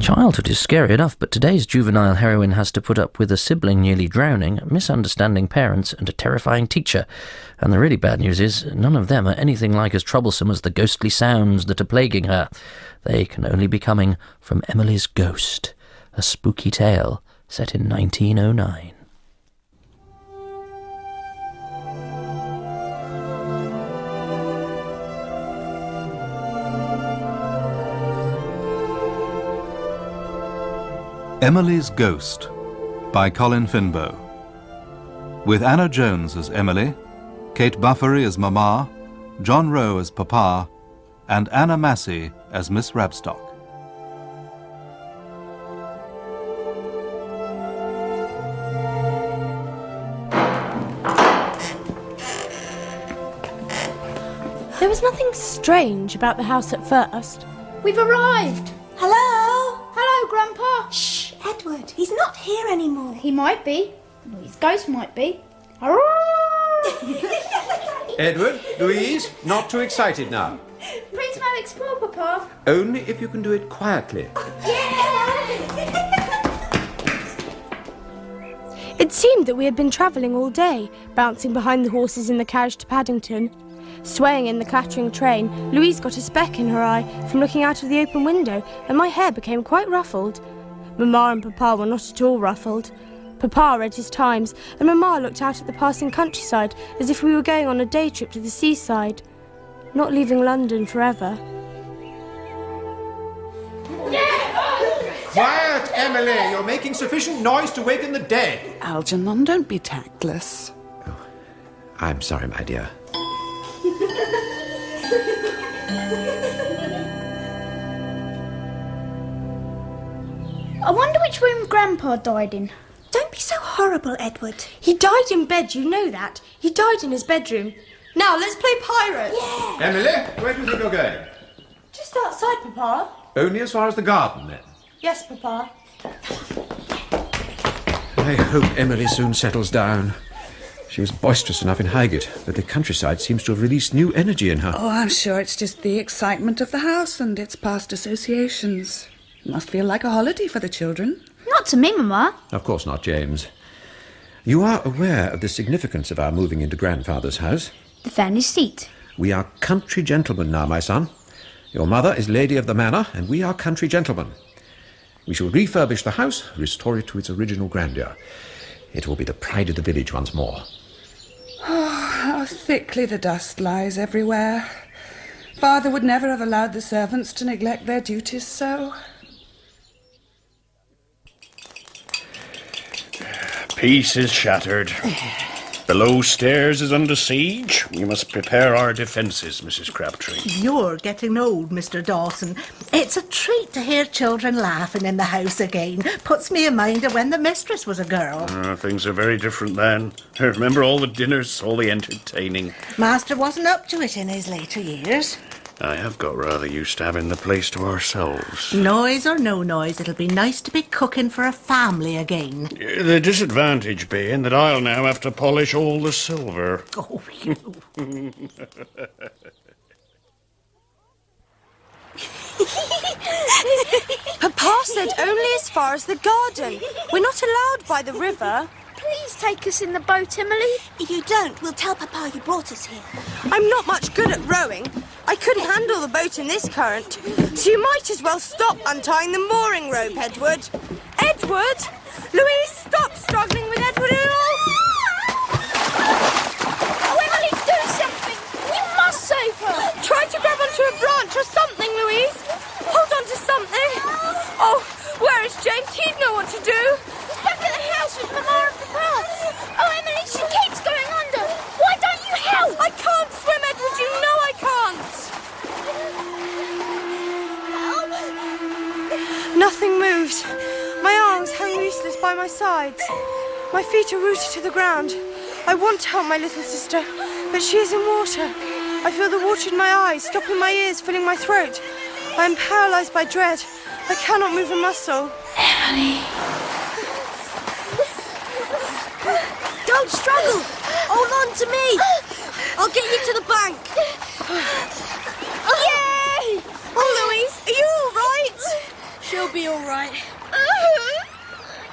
Childhood is scary enough, but today's juvenile heroine has to put up with a sibling nearly drowning, misunderstanding parents, and a terrifying teacher. And the really bad news is, none of them are anything like as troublesome as the ghostly sounds that are plaguing her. They can only be coming from Emily's ghost, a spooky tale set in 1909. Emily's Ghost by Colin Finbow. With Anna Jones as Emily, Kate Buffery as Mama, John Rowe as Papa, and Anna Massey as Miss Rabstock. There was nothing strange about the house at first. We've arrived! Hello? Hello, Grandpa! Shh, Edward, he's not here anymore. He might be. His ghost might be. Edward, Louise, not too excited now. Please no explore, Papa. Only if you can do it quietly. It seemed that we had been travelling all day, bouncing behind the horses in the carriage to Paddington. Swaying in the clattering train, Louise got a speck in her eye from looking out of the open window, and my hair became quite ruffled. Mamma and Papa were not at all ruffled. Papa read his Times, and Mamma looked out at the passing countryside as if we were going on a day trip to the seaside, not leaving London forever. Quiet, Emily! You're making sufficient noise to waken the dead. Algernon, don't be tactless. Oh, I'm sorry, my dear. I wonder which room Grandpa died in. Don't be so horrible, Edward. He died in bed, you know that. He died in his bedroom. Now, let's play pirates. Yeah. Emily, where do you think you're going? Just outside, Papa. Only as far as the garden, then. Yes, Papa. I hope Emily soon settles down. She was boisterous enough in Highgate, but the countryside seems to have released new energy in her. Oh, I'm sure it's just the excitement of the house and its past associations. It must feel like a holiday for the children. Not to me, Mamma. Of course not, James. You are aware of the significance of our moving into Grandfather's house? The family seat. We are country gentlemen now, my son. Your mother is lady of the manor, and we are country gentlemen. We shall refurbish the house, restore it to its original grandeur. It will be the pride of the village once more. Oh, how thickly the dust lies everywhere. Father would never have allowed the servants to neglect their duties so. Peace is shattered. Below stairs is under siege. We must prepare our defences, Mrs. Crabtree. You're getting old, Mr. Dawson. It's a treat to hear children laughing in the house again. Puts me in mind of when the mistress was a girl. Things are very different then. I remember all the dinners, all the entertaining. Master wasn't up to it in his later years. I have got rather used to having the place to ourselves. Noise or no noise, it'll be nice to be cooking for a family again. The disadvantage being that I'll now have to polish all the silver. Oh, you. Papa said only as far as the garden. We're not allowed by the river. Please take us in the boat, Emily. If you don't, we'll tell Papa you brought us here. I'm not much good at rowing. I couldn't handle the boat in this current. So you might as well stop untying the mooring rope, Edward. Edward! Louise, stop struggling with Edward at all! Oh, Emily, do something! You must save her! Try to grab onto a branch or something, Louise. Hold on to something. Oh, where is James? He'd know what to do. He's back at the house with Mamma and Papa. Oh, Emily, she keeps going under. Why don't you help? I can't swim, Edward. You know I can't. Nothing moves. My arms hang useless by my sides. My feet are rooted to the ground. I want to help my little sister, but she is in water. I feel the water in my eyes, stopping my ears, filling my throat. I am paralysed by dread. I cannot move a muscle. Emily. Don't struggle. Hold on to me. I'll get you to the bank. Yay! Oh, Louise, are you all right? Sure You'll be all right.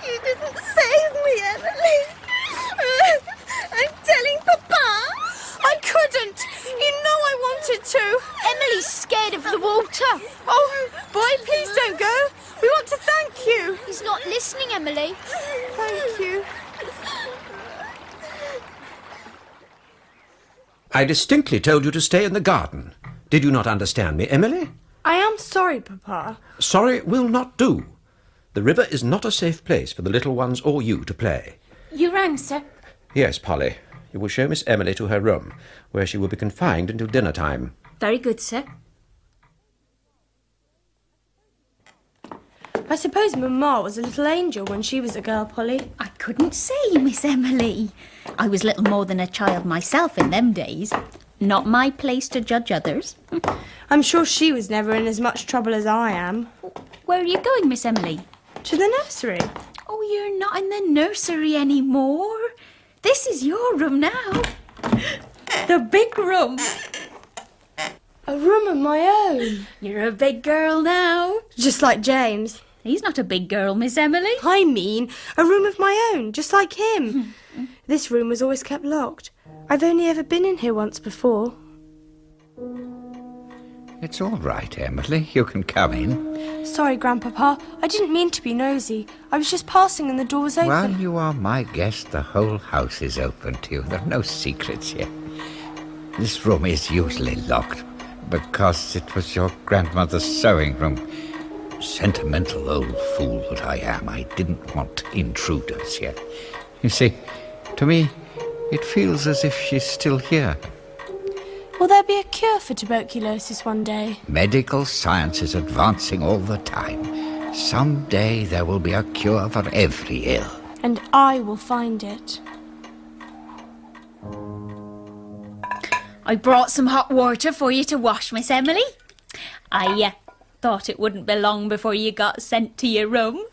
You didn't save me, Emily. I'm telling Papa. I couldn't. You know I wanted to. Emily's scared of the water. Oh, boy, please don't go. We want to thank you. He's not listening, Emily. Thank you. I distinctly told you to stay in the garden. Did you not understand me, Emily? I am sorry, Papa. Sorry will not do. The river is not a safe place for the little ones or you to play. You rang, sir? Yes, Polly. You will show Miss Emily to her room, where she will be confined until dinner time. Very good, sir. I suppose Mamma was a little angel when she was a girl, Polly. I couldn't say, Miss Emily. I was little more than a child myself in them days. Not my place to judge others. I'm sure she was never in as much trouble as I am. Where are you going, Miss Emily? To the nursery. Oh, you're not in the nursery anymore. This is your room now. The big room. A room of my own. You're a big girl now. Just like James. He's not a big girl, Miss Emily. I mean, a room of my own, just like him. This room was always kept locked. I've only ever been in here once before. It's all right, Emily. You can come in. Sorry, Grandpapa. I didn't mean to be nosy. I was just passing and the door was open. While you are my guest, the whole house is open to you. There are no secrets here. This room is usually locked because it was your grandmother's sewing room. Sentimental old fool that I am. I didn't want intruders here. You see, to me, it feels as if she's still here. Will there be a cure for tuberculosis one day? Medical science is advancing all the time. Someday there will be a cure for every ill. And I will find it. I brought some hot water for you to wash, Miss Emily. I thought it wouldn't be long before you got sent to your room.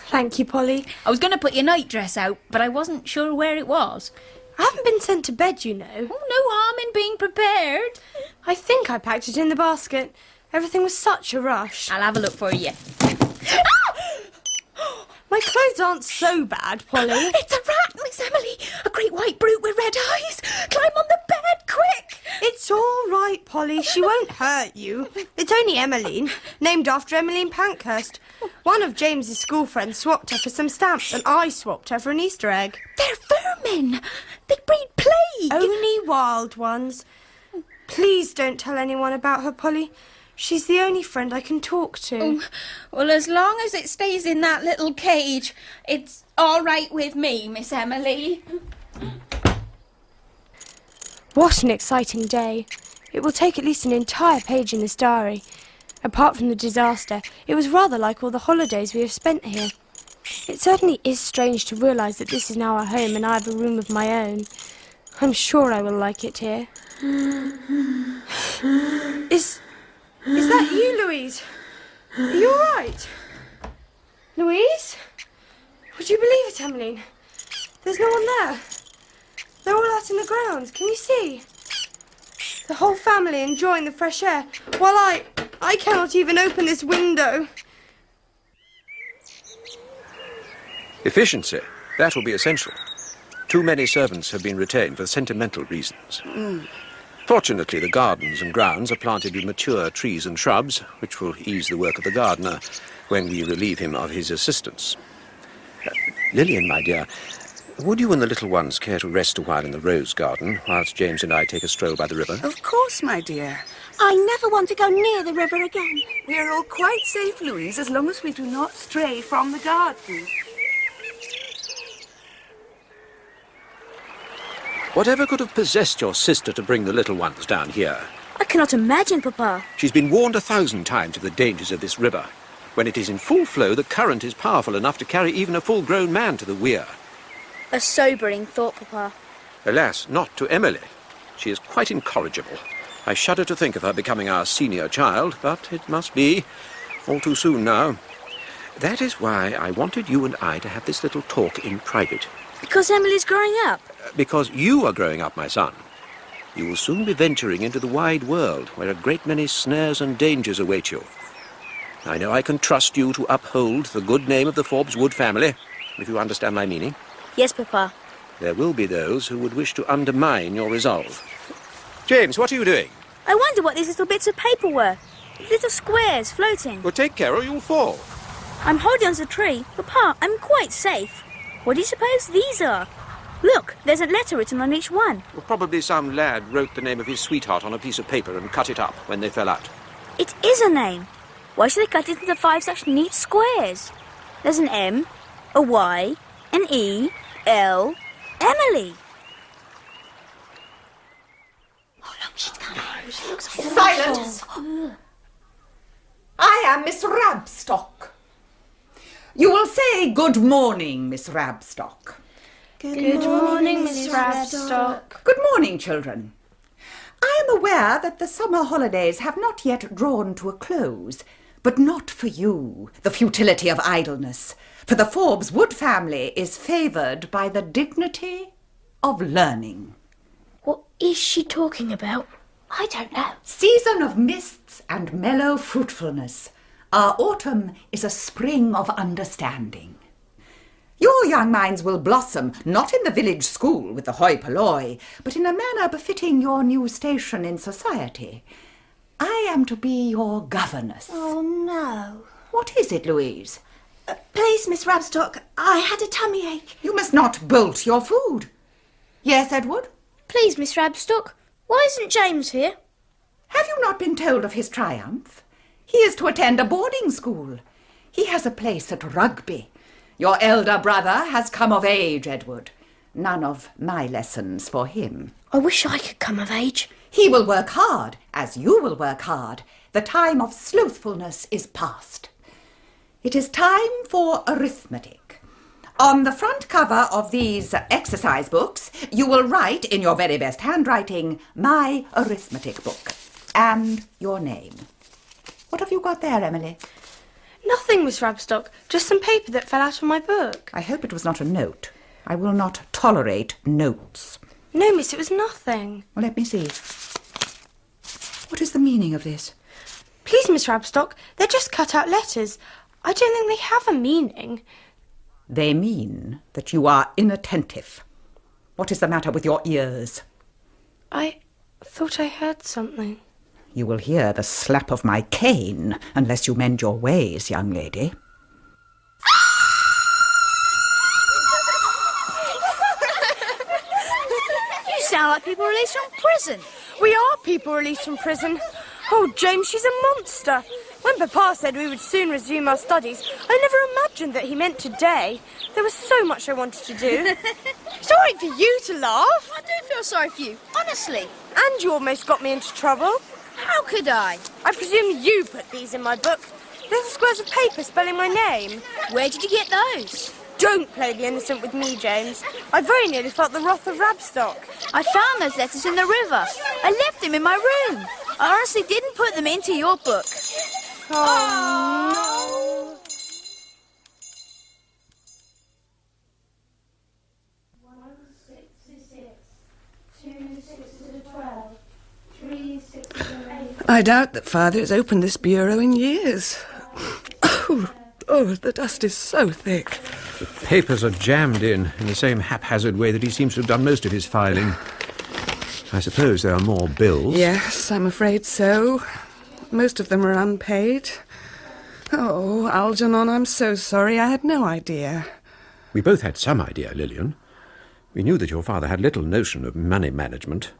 Thank you, Polly. I was going to put your nightdress out, but I wasn't sure where it was. I haven't been sent to bed, you know. Oh, no harm in being prepared. I think I packed it in the basket. Everything was such a rush. I'll have a look for you. My clothes aren't so bad, Polly. It's a rat, Miss Emily. A great white brute with red eyes. Climb on the bed, quick. It's all right, Polly. She won't hurt you. It's only Emmeline, named after Emmeline Pankhurst. One of James's school friends swapped her for some stamps, and I swapped her for an Easter egg. They're vermin. They breed plague. Only wild ones. Please don't tell anyone about her, Polly. She's the only friend I can talk to. Oh, well, as long as it stays in that little cage, it's all right with me, Miss Emily. What an exciting day. It will take at least an entire page in this diary. Apart from the disaster, it was rather like all the holidays we have spent here. It certainly is strange to realise that this is now our home and I have a room of my own. I'm sure I will like it here. Is that you, Louise? Are you all right? Louise? Would you believe it, Emmeline? There's no one there. They're all out in the grounds. Can you see? The whole family enjoying the fresh air, while I cannot even open this window. Efficiency. That will be essential. Too many servants have been retained for sentimental reasons. Fortunately, the gardens and grounds are planted with mature trees and shrubs, which will ease the work of the gardener when we relieve him of his assistance. Lillian, my dear, would you and the little ones care to rest a while in the rose garden whilst James and I take a stroll by the river? Of course, my dear. I never want to go near the river again. We are all quite safe, Louise, as long as we do not stray from the garden. Whatever could have possessed your sister to bring the little ones down here? I cannot imagine, Papa. She's been warned 1,000 times of the dangers of this river. When it is in full flow, the current is powerful enough to carry even a full-grown man to the weir. A sobering thought, Papa. Alas, not to Emily. She is quite incorrigible. I shudder to think of her becoming our senior child, but it must be all too soon now. That is why I wanted you and I to have this little talk in private. Because Emily's growing up. Because you are growing up, my son. You will soon be venturing into the wide world, where a great many snares and dangers await you. I know I can trust you to uphold the good name of the Forbes Wood family, if you understand my meaning. Yes, Papa. There will be those who would wish to undermine your resolve. James, what are you doing? I wonder what these little bits of paper were. Little squares floating. Well, take care or you'll fall. I'm holding onto the tree. Papa, I'm quite safe. What do you suppose these are? Look, there's a letter written on each one. Well, probably some lad wrote the name of his sweetheart on a piece of paper and cut it up when they fell out. It is a name. Why should they cut it into 5 such neat squares? There's an M, a Y, an E, L, Emily. Oh, look, she's coming. She looks Silence! I am Miss Rabstock. You will say good morning, Miss Rabstock. Good morning, Miss Rabstock. Good morning, children. I am aware that the summer holidays have not yet drawn to a close, but not for you, the futility of idleness, for the Forbes Wood family is favoured by the dignity of learning. What is she talking about? I don't know. Season of mists and mellow fruitfulness. Our autumn is a spring of understanding. Your young minds will blossom, not in the village school with the hoi polloi, but in a manner befitting your new station in society. I am to be your governess. Oh, no. What is it, Louise? Please, Miss Rabstock, I had a tummy ache. You must not bolt your food. Yes, Edward? Please, Miss Rabstock, why isn't James here? Have you not been told of his triumph? He is to attend a boarding school. He has a place at Rugby. Your elder brother has come of age, Edward. None of my lessons for him. I wish I could come of age. He will work hard, as you will work hard. The time of slothfulness is past. It is time for arithmetic. On the front cover of these exercise books, you will write, in your very best handwriting, my arithmetic book, and your name. What have you got there, Emily? Nothing, Miss Rabstock. Just some paper that fell out of my book. I hope it was not a note. I will not tolerate notes. No, miss, it was nothing. Well, let me see. What is the meaning of this? Please, Miss Rabstock, they're just cut out letters. I don't think they have a meaning. They mean that you are inattentive. What is the matter with your ears? I thought I heard something. You will hear the slap of my cane unless you mend your ways, young lady. You sound like people released from prison. We are people released from prison. Oh, James, she's a monster. When Papa said we would soon resume our studies, I never imagined that he meant today. There was so much I wanted to do. It's all right for you to laugh. I do feel sorry for you, honestly. And you almost got me into trouble. How could I? I presume you put these in my book. Little squares of paper spelling my name. Where did you get those? Don't play the innocent with me, James. I very nearly felt the wrath of Rabstock. I found those letters in the river. I left them in my room. I honestly didn't put them into your book. Oh, no. 1 6 to 6, 2 6 to 12, 3 6 to 8. I doubt that Father has opened this bureau in years. Oh, the dust is so thick. The papers are jammed in the same haphazard way that he seems to have done most of his filing. I suppose there are more bills. Yes, I'm afraid so. Most of them are unpaid. Oh, Algernon, I'm so sorry. I had no idea. We both had some idea, Lillian. We knew that your father had little notion of money management.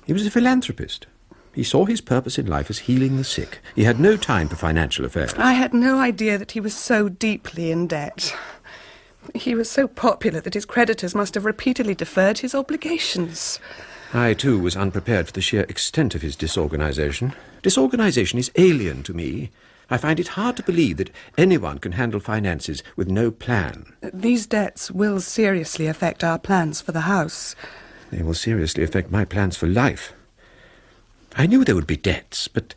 He was a philanthropist. He saw his purpose in life as healing the sick. He had no time for financial affairs. I had no idea that he was so deeply in debt. He was so popular that his creditors must have repeatedly deferred his obligations. I, too, was unprepared for the sheer extent of his disorganisation. Disorganisation is alien to me. I find it hard to believe that anyone can handle finances with no plan. These debts will seriously affect our plans for the house. They will seriously affect my plans for life. I knew there would be debts, but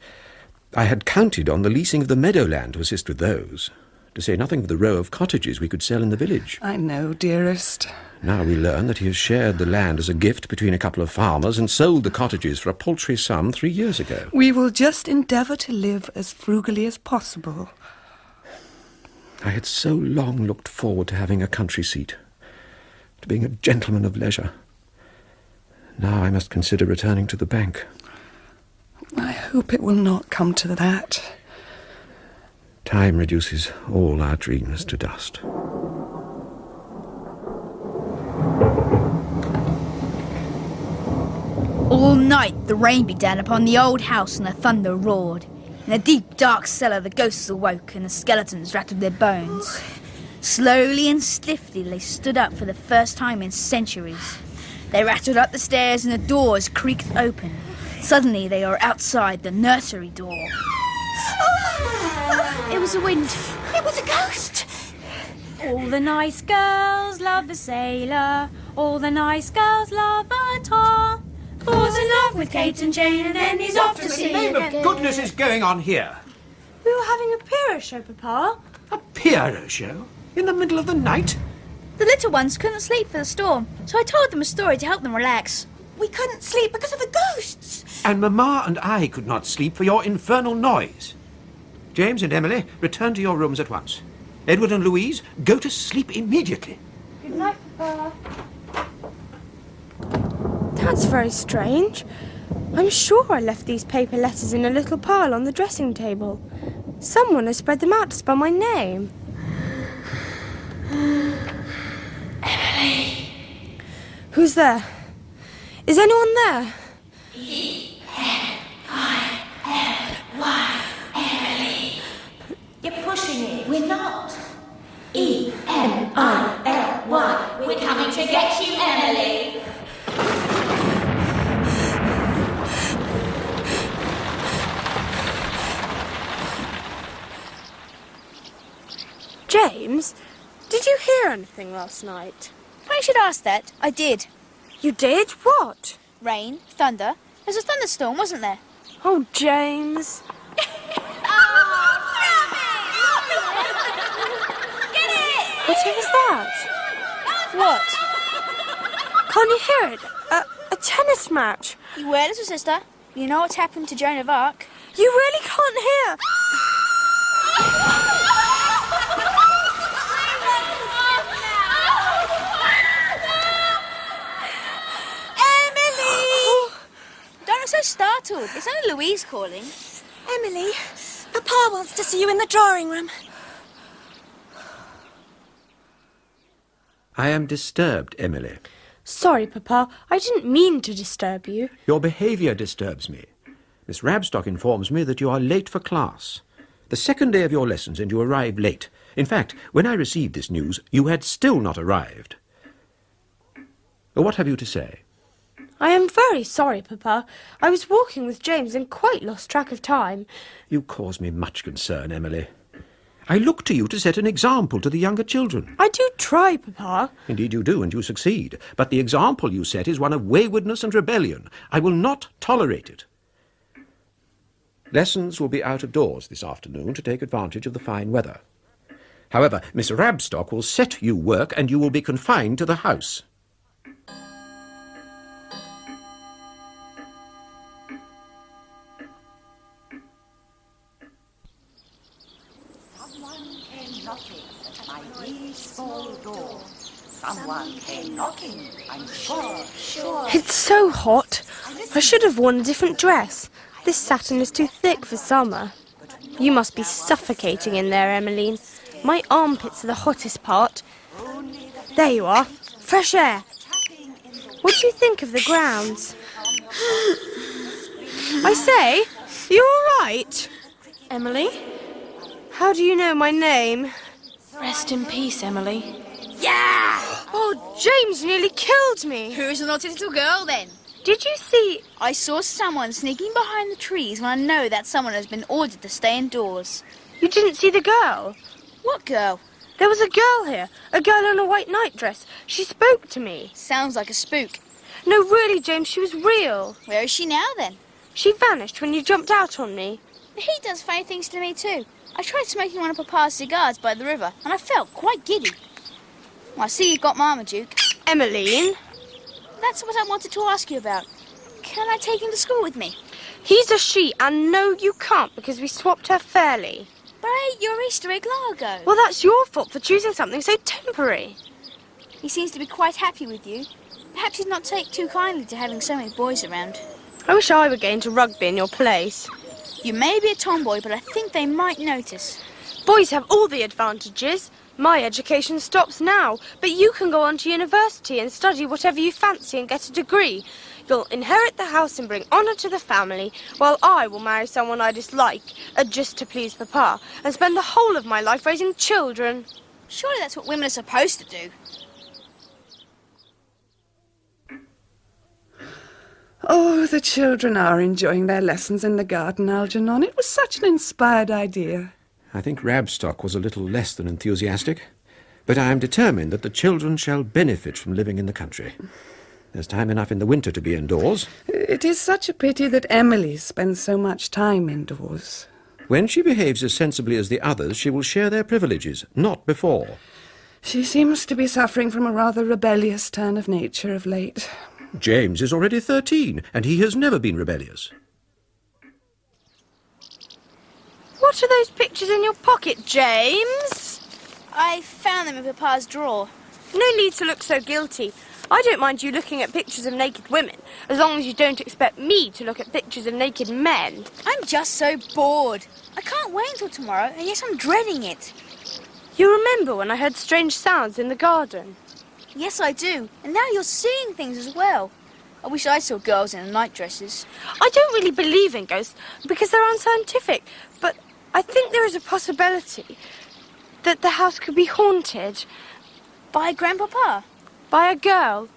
I had counted on the leasing of the meadowland to assist with those. to say nothing of the row of cottages we could sell in the village. I know, dearest. Now we learn that he has shared the land as a gift between a couple of farmers and sold the cottages for a paltry sum 3 years ago. We will just endeavour to live as frugally as possible. I had so long looked forward to having a country seat, to being a gentleman of leisure. Now I must consider returning to the bank. I hope it will not come to that. Time reduces all our dreams to dust. All night the rain beat down upon the old house and the thunder roared. In the deep dark cellar the ghosts awoke and the skeletons rattled their bones. Slowly and stiffly they stood up for the first time in centuries. They rattled up the stairs and the doors creaked open. Suddenly they were outside the nursery door. It was a wind. It was a ghost. All the nice girls love the sailor. All the nice girls love a tar. Falls in love with Kate and Jane and then he's off to sea. What in the name of goodness is going on here? We were having a Piero show, Papa. A Piero show? In the middle of the night? The little ones couldn't sleep for the storm, so I told them a story to help them relax. We couldn't sleep because of the ghosts. And Mamma and I could not sleep for your infernal noise. James and Emily, return to your rooms at once. Edward and Louise, go to sleep immediately. Good night, Papa. That's very strange. I'm sure I left these paper letters in a little pile on the dressing table. Someone has spread them out to spell my name. Emily. Who's there? Is anyone there? E-M-I-L-Y, Emily. You're pushing it. We're not. E-M-I-L-Y. We're coming to get you, Emily. James, did you hear anything last night? I should ask that. I did. You did? What? Rain, thunder. There's a thunderstorm, wasn't there? Oh, James. What was that? What? Can't you hear it? A tennis match. You were, little sister. You know what's happened to Joan of Arc? You really can't hear. Don't look so startled. It's only Louise calling. Emily, Papa wants to see you in the drawing room. I am disturbed, Emily. Sorry, Papa. I didn't mean to disturb you. Your behaviour disturbs me. Miss Rabstock informs me that you are late for class. The second day of your lessons and you arrive late. In fact, when I received this news, you had still not arrived. What have you to say? I am very sorry, Papa. I was walking with James and quite lost track of time. You cause me much concern, Emily. I look to you to set an example to the younger children. I do try, Papa. Indeed you do, and you succeed. But the example you set is one of waywardness and rebellion. I will not tolerate it. Lessons will be out of doors this afternoon to take advantage of the fine weather. However, Miss Rabstock will set you work and you will be confined to the house. Someone came knocking, I'm sure. It's so hot. I should have worn a different dress. This satin is too thick for summer. You must be suffocating in there, Emmeline. My armpits are the hottest part. There you are. Fresh air. What do you think of the grounds? I say, you all right? Emily? How do you know my name? Rest in peace, Emily. Yeah! Oh, James nearly killed me. Who's the naughty little girl, then? Did you see? I saw someone sneaking behind the trees when I know that someone has been ordered to stay indoors. You didn't see the girl? What girl? There was a girl here. A girl in a white nightdress. She spoke to me. Sounds like a spook. No, really, James, she was real. Where is she now, then? She vanished when you jumped out on me. He does funny things to me, too. I tried smoking one of Papa's cigars by the river, and I felt quite giddy. Well, I see you've got Marmaduke. Emmeline? That's what I wanted to ask you about. Can I take him to school with me? He's a she, and no, you can't, because we swapped her fairly. But I ate your Easter egg lager. Well, that's your fault for choosing something so temporary. He seems to be quite happy with you. Perhaps he'd not take too kindly to having so many boys around. I wish I were going to rugby in your place. You may be a tomboy, but I think they might notice. Boys have all the advantages. My education stops now, but you can go on to university and study whatever you fancy and get a degree. You'll inherit the house and bring honour to the family, while I will marry someone I dislike, just to please Papa, and spend the whole of my life raising children. Surely that's what women are supposed to do. Oh, the children are enjoying their lessons in the garden, Algernon. It was such an inspired idea. I think Rabstock was a little less than enthusiastic, but I am determined that the children shall benefit from living in the country. There's time enough in the winter to be indoors. It is such a pity that Emily spends so much time indoors. When she behaves as sensibly as the others, she will share their privileges, not before. She seems to be suffering from a rather rebellious turn of nature of late. James is already 13, and he has never been rebellious. What are those pictures in your pocket, James? I found them in Papa's drawer. No need to look so guilty. I don't mind you looking at pictures of naked women, as long as you don't expect me to look at pictures of naked men. I'm just so bored. I can't wait until tomorrow, and yet I'm dreading it. You remember when I heard strange sounds in the garden? Yes, I do. And now you're seeing things as well. I wish I saw girls in nightdresses. I don't really believe in ghosts, because they're unscientific, but I think there is a possibility that the house could be haunted. By Grandpapa? By a girl.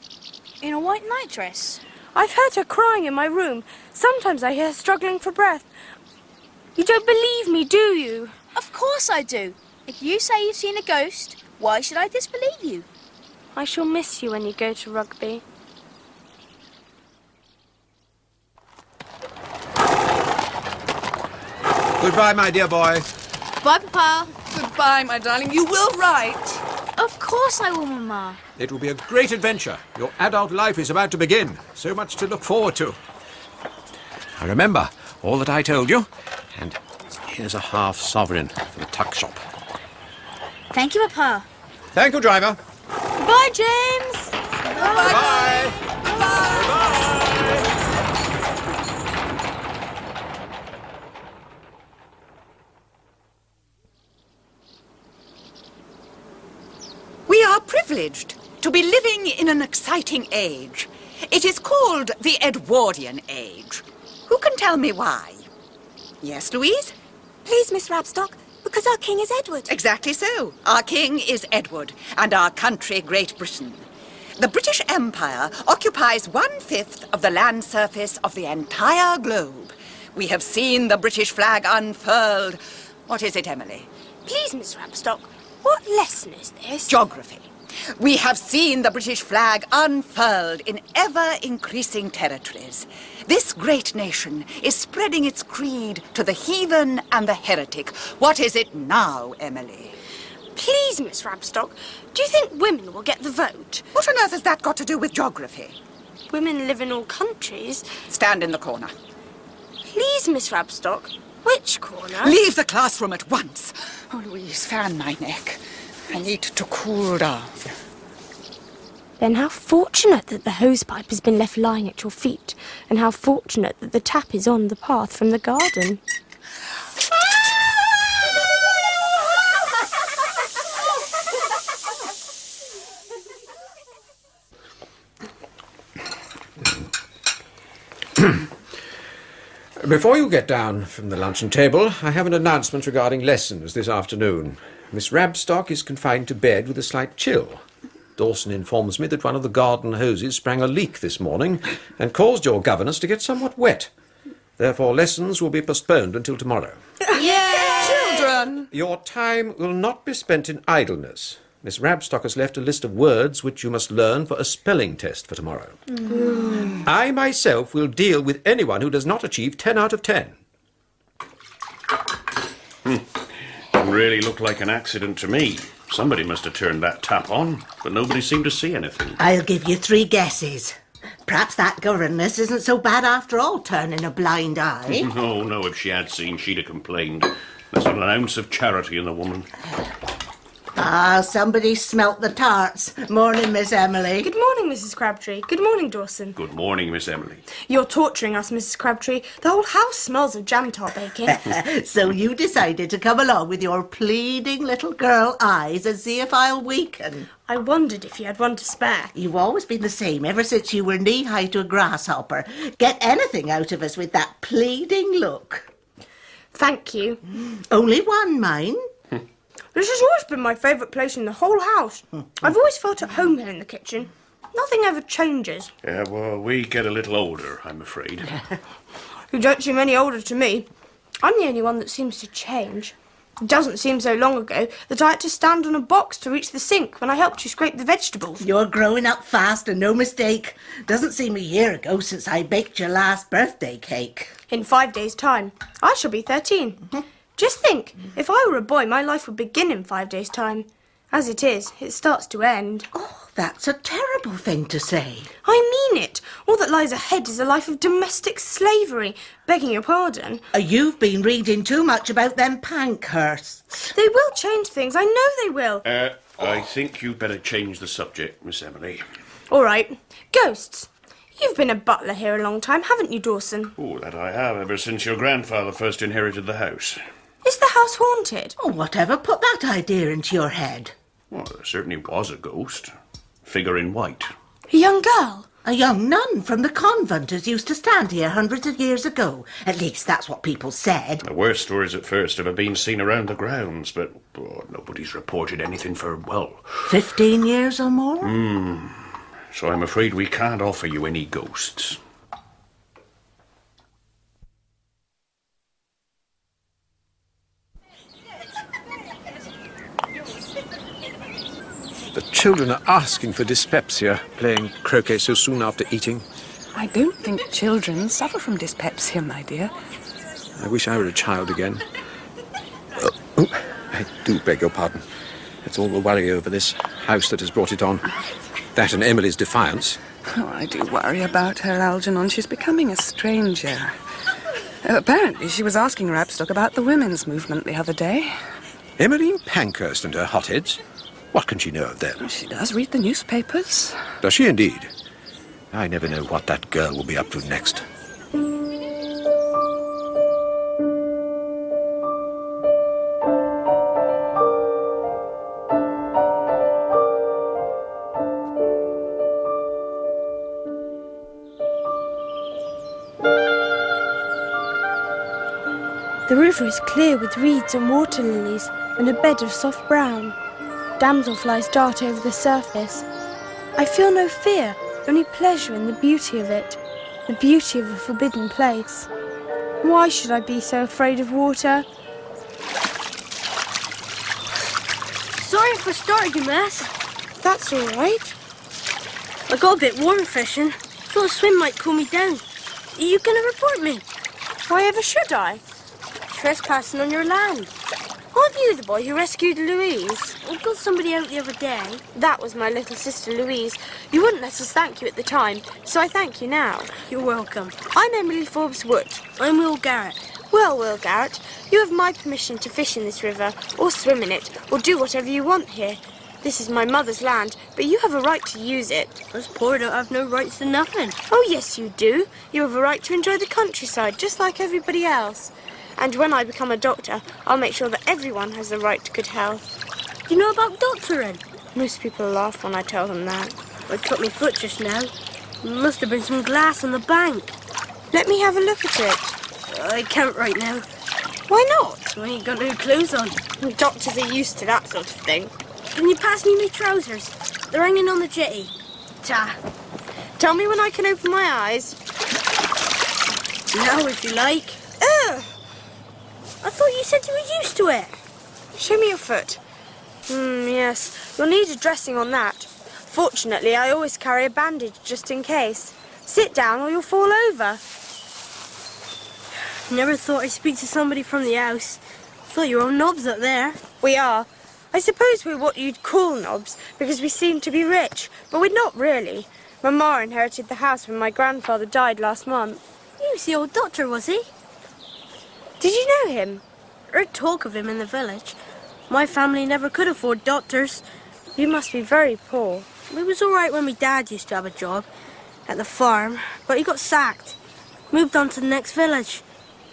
In a white nightdress? I've heard her crying in my room. Sometimes I hear her struggling for breath. You don't believe me, do you? Of course I do. If you say you've seen a ghost, why should I disbelieve you? I shall miss you when you go to rugby. Goodbye, my dear boy. Bye, Papa. Goodbye, my darling. You will write. Of course I will, Mama. It will be a great adventure. Your adult life is about to begin. So much to look forward to. Now remember all that I told you. And here's a half-sovereign for the tuck shop. Thank you, Papa. Thank you, driver. Bye, James. Bye. We are privileged to be living in an exciting age. It is called the Edwardian Age. Who can tell me why? Yes, Louise? Please, Miss Rabstock, because our king is Edward. Exactly so. Our king is Edward, and our country Great Britain. The British Empire occupies 1/5 of the land surface of the entire globe. We have seen the British flag unfurled. What is it, Emily? Please, Miss Rabstock, what lesson is this? Geography. We have seen the British flag unfurled in ever-increasing territories. This great nation is spreading its creed to the heathen and the heretic. What is it now, Emily? Please, Miss Rabstock, do you think women will get the vote? What on earth has that got to do with geography? Women live in all countries. Stand in the corner. Please, Miss Rabstock, which corner? Leave the classroom at once. Oh, Louise, fan my neck. I need to cool down. Then how fortunate that the hosepipe has been left lying at your feet, and how fortunate that the tap is on the path from the garden. Before you get down from the luncheon table, I have an announcement regarding lessons this afternoon. Miss Rabstock is confined to bed with a slight chill. Dawson informs me that one of the garden hoses sprang a leak this morning and caused your governess to get somewhat wet. Therefore, lessons will be postponed until tomorrow. Yay! Children! Your time will not be spent in idleness. Miss Rabstock has left a list of words which you must learn for a spelling test for tomorrow. I myself will deal with anyone who does not achieve 10 out of 10. Didn't really look like an accident to me. Somebody must have turned that tap on, but nobody seemed to see anything. I'll give you 3 guesses. Perhaps that governess isn't so bad after all, turning a blind eye. No, if she had seen, she'd have complained. There's not an ounce of charity in the woman. Ah, somebody smelt the tarts. Morning, Miss Emily. Good morning, Mrs. Crabtree. Good morning, Dawson. Good morning, Miss Emily. You're torturing us, Mrs. Crabtree. The whole house smells of jam tart baking. So you decided to come along with your pleading little girl eyes and see if I'll weaken. I wondered if you had one to spare. You've always been the same ever since you were knee-high to a grasshopper. Get anything out of us with that pleading look. Thank you. Only one, mind. This has always been my favourite place in the whole house. I've always felt at home here in the kitchen. Nothing ever changes. Yeah, well, we get a little older, I'm afraid. You don't seem any older to me. I'm the only one that seems to change. It doesn't seem so long ago that I had to stand on a box to reach the sink when I helped you scrape the vegetables. You're growing up fast and no mistake. Doesn't seem a year ago since I baked your last birthday cake. In 5 days' time, I shall be 13. Just think, if I were a boy, my life would begin in 5 days' time. As it is, it starts to end. Oh, that's a terrible thing to say. I mean it. All that lies ahead is a life of domestic slavery. Begging your pardon. You've been reading too much about them Pankhursts. They will change things. I know they will. I think you'd better change the subject, Miss Emily. All right. Ghosts. You've been a butler here a long time, haven't you, Dawson? Oh, that I have, ever since your grandfather first inherited the house. Is the house haunted? Oh, whatever put that idea into your head? Well, there certainly was a ghost. Figure in white. A young girl? A young nun from the convent as used to stand here hundreds of years ago. At least that's what people said. The worst stories at first have been seen around the grounds, but nobody's reported anything for, 15 years or more? So I'm afraid we can't offer you any ghosts. The children are asking for dyspepsia, playing croquet so soon after eating. I don't think children suffer from dyspepsia, my dear. I wish I were a child again. I do beg your pardon. It's all the worry over this house that has brought it on. That and Emily's defiance. Oh, I do worry about her, Algernon. She's becoming a stranger. Apparently she was asking Rabstock about the women's movement the other day. Emmeline Pankhurst and her hotheads? What can she know of them? She does read the newspapers. Does she indeed? I never know what that girl will be up to next. The river is clear with reeds and water lilies and a bed of soft brown. Damselflies dart over the surface. I feel no fear, only pleasure in the beauty of it, the beauty of a forbidden place. Why should I be so afraid of water? Sorry for starting you, Mass. That's all right. I got a bit warm fishing. Thought a swim might cool me down. Are you going to report me? Why ever should I? Trespassing on your land. Aren't you the boy who rescued Louise? I got somebody out the other day. That was my little sister Louise. You wouldn't let us thank you at the time, so I thank you now. You're welcome. I'm Emily Forbes Wood. I'm Will Gareth. Well, Will Gareth, you have my permission to fish in this river, or swim in it, or do whatever you want here. This is my mother's land, but you have a right to use it. Us poor don't have no rights to nothing. Oh, yes, you do. You have a right to enjoy the countryside, just like everybody else. And when I become a doctor, I'll make sure that everyone has the right to good health. Do you know about doctoring? Most people laugh when I tell them that. I cut my foot just now. Must have been some glass on the bank. Let me have a look at it. I can't right now. Why not? I ain't got no clothes on. Doctors are used to that sort of thing. Can you pass me my trousers? They're hanging on the jetty. Ta. Tell me when I can open my eyes. Now, if you like. Ugh! I thought you said you were used to it. Show me your foot. Yes. You'll need a dressing on that. Fortunately, I always carry a bandage just in case. Sit down or you'll fall over. Never thought I'd speak to somebody from the house. Thought you were all knobs up there. We are. I suppose we're what you'd call knobs, because we seem to be rich, but we're not really. Mama inherited the house when my grandfather died last month. He was the old doctor, was he? Did you know him? Heard talk of him in the village. My family never could afford doctors. You must be very poor. It was all right when my dad used to have a job at the farm, but he got sacked. Moved on to the next village.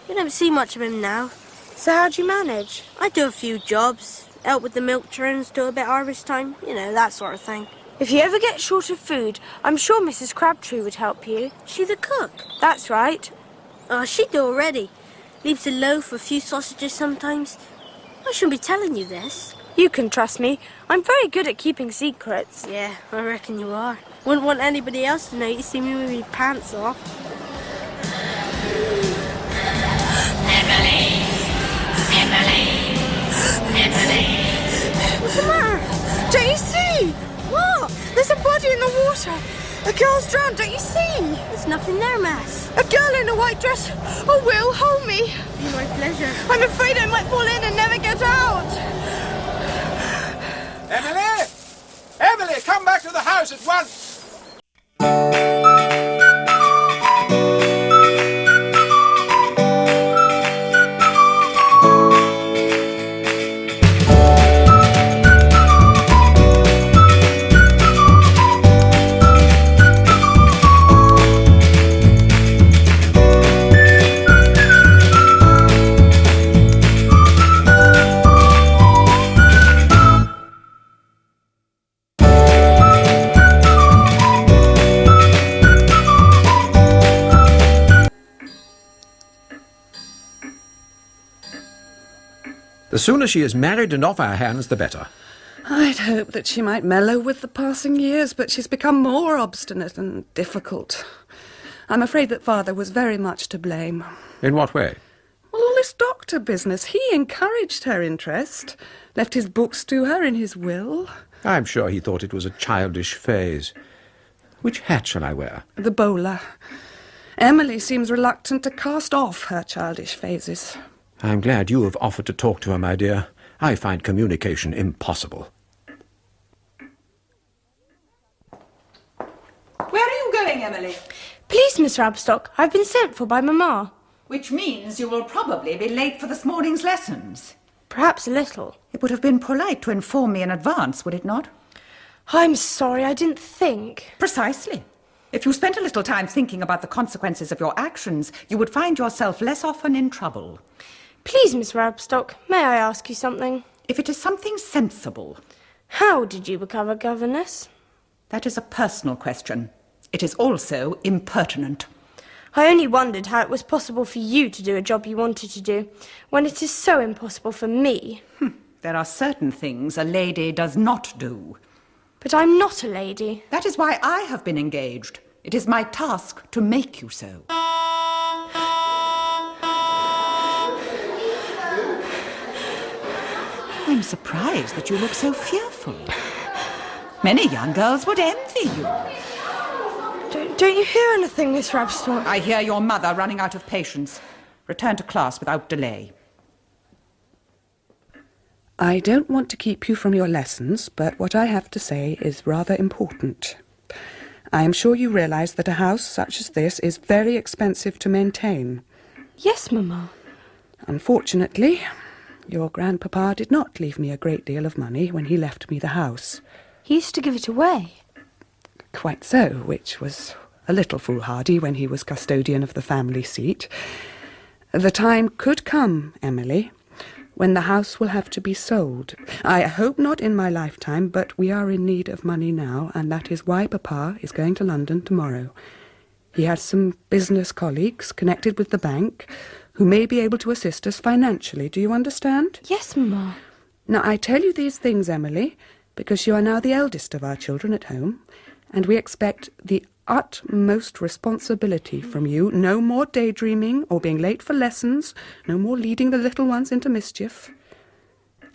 You don't see much of him now. So how'd you manage? I do a few jobs. Help with the milk churns, do a bit harvest time. You know, that sort of thing. If you ever get short of food, I'm sure Mrs. Crabtree would help you. She the cook? That's right. Oh, she do already. Leaves a loaf, a few sausages sometimes. I shouldn't be telling you this. You can trust me. I'm very good at keeping secrets. Yeah, I reckon you are. Wouldn't want anybody else to know you see me with my pants off. Emily! What's the matter? Don't you see? What? There's a body in the water. A girl's drowned, don't you see? There's nothing there, Mass. A girl in a white dress. Oh, Will, hold me. Be my pleasure. I'm afraid I might fall in and never get out. Emily! Emily, come back to the house at once! The sooner she is married and off our hands, the better. I'd hoped that she might mellow with the passing years, but she's become more obstinate and difficult. I'm afraid that Father was very much to blame. In what way? Well, all this doctor business, he encouraged her interest, left his books to her in his will. I'm sure he thought it was a childish phase. Which hat shall I wear? The bowler. Emily seems reluctant to cast off her childish phases. I'm glad you have offered to talk to her, my dear. I find communication impossible. Where are you going, Emily? Please, Miss Rabstock, I've been sent for by Mamma. Which means you will probably be late for this morning's lessons. Perhaps a little. It would have been polite to inform me in advance, would it not? I'm sorry, I didn't think. Precisely. If you spent a little time thinking about the consequences of your actions, you would find yourself less often in trouble. Please, Miss Rabstock, may I ask you something? If it is something sensible. How did you become a governess? That is a personal question. It is also impertinent. I only wondered how it was possible for you to do a job you wanted to do, when it is so impossible for me. There are certain things a lady does not do. But I'm not a lady. That is why I have been engaged. It is my task to make you so. I'm surprised that you look so fearful. Many young girls would envy you. Don't you hear anything, Miss Rabstock? I hear your mother running out of patience. Return to class without delay. I don't want to keep you from your lessons, but what I have to say is rather important. I am sure you realise that a house such as this is very expensive to maintain. Yes, Mamma. Unfortunately, your grandpapa did not leave me a great deal of money when he left me the house. He used to give it away. Quite so, which was a little foolhardy when he was custodian of the family seat. The time could come, Emily, when the house will have to be sold. I hope not in my lifetime, but we are in need of money now, and that is why Papa is going to London tomorrow. He has some business colleagues connected with the bank who may be able to assist us financially. Do you understand? Yes, Mamma. Now, I tell you these things, Emily, because you are now the eldest of our children at home, and we expect the utmost responsibility from you. No more daydreaming or being late for lessons, no more leading the little ones into mischief,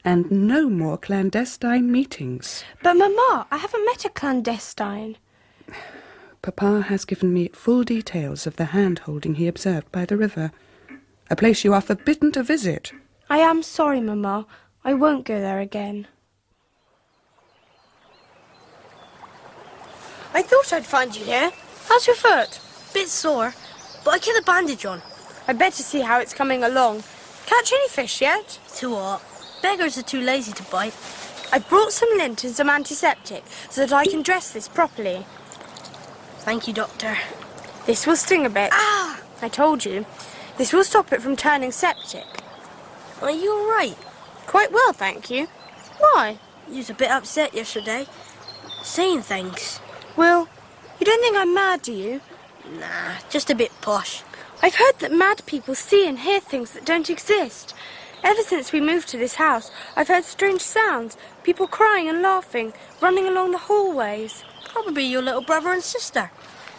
and no more clandestine meetings. But, Mamma, I haven't met a clandestine. Papa has given me full details of the hand-holding he observed by the river, a place you are forbidden to visit. I am sorry, Mamma. I won't go there again. I thought I'd find you here. How's your foot? Bit sore, but I kept a bandage on. I'd better see how it's coming along. Catch any fish yet? Too what? Beggars are too lazy to bite. I've brought some lint and some antiseptic so that I can dress this properly. Thank you, Doctor. This will sting a bit. Ah! I told you. This will stop it from turning septic. Are you all right? Quite well, thank you. Why? You was a bit upset yesterday, saying things. Will, you don't think I'm mad, do you? Nah, just a bit posh. I've heard that mad people see and hear things that don't exist. Ever since we moved to this house, I've heard strange sounds, people crying and laughing, running along the hallways. Probably your little brother and sister.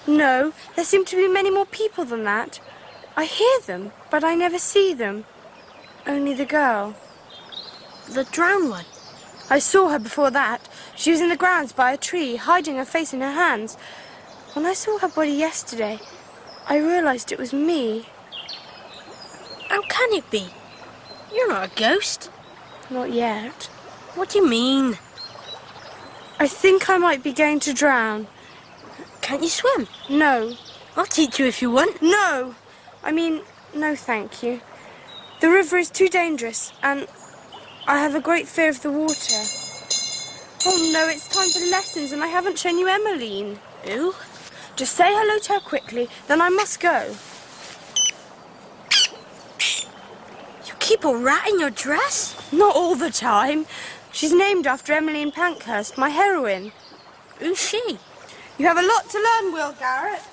No, there seem to be many more people than that. I hear them, but I never see them. Only the girl. The drowned one? I saw her before that. She was in the grounds by a tree, hiding her face in her hands. When I saw her body yesterday, I realised it was me. How can it be? You're not a ghost. Not yet. What do you mean? I think I might be going to drown. Can't you swim? No. I'll teach you if you want. No! I mean, no thank you. The river is too dangerous, and I have a great fear of the water. Oh no, it's time for lessons and I haven't shown you Emmeline. Who? Just say hello to her quickly, then I must go. You keep a rat in your dress? Not all the time. She's named after Emmeline Pankhurst, my heroine. Who's she? You have a lot to learn, Will Gareth.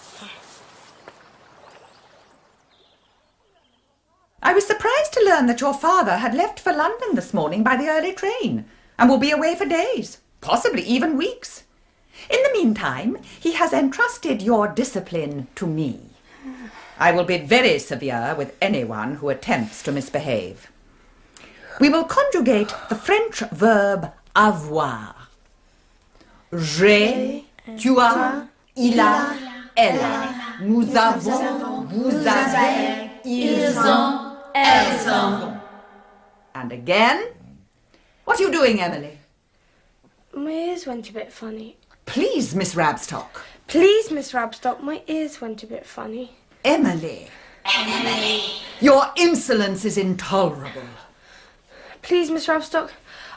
I was surprised to learn that your father had left for London this morning by the early train and will be away for days, possibly even weeks. In the meantime, he has entrusted your discipline to me. I will be very severe with anyone who attempts to misbehave. We will conjugate the French verb avoir. J'ai, tu as, il a, elle a. Nous avons, vous avez, ils ont, elles ont. And again. What are you doing, Emily? My ears went a bit funny. Please, Miss Rabstock. Please, Miss Rabstock, my ears went a bit funny. Emily. Emily. Your insolence is intolerable. Please, Miss Rabstock,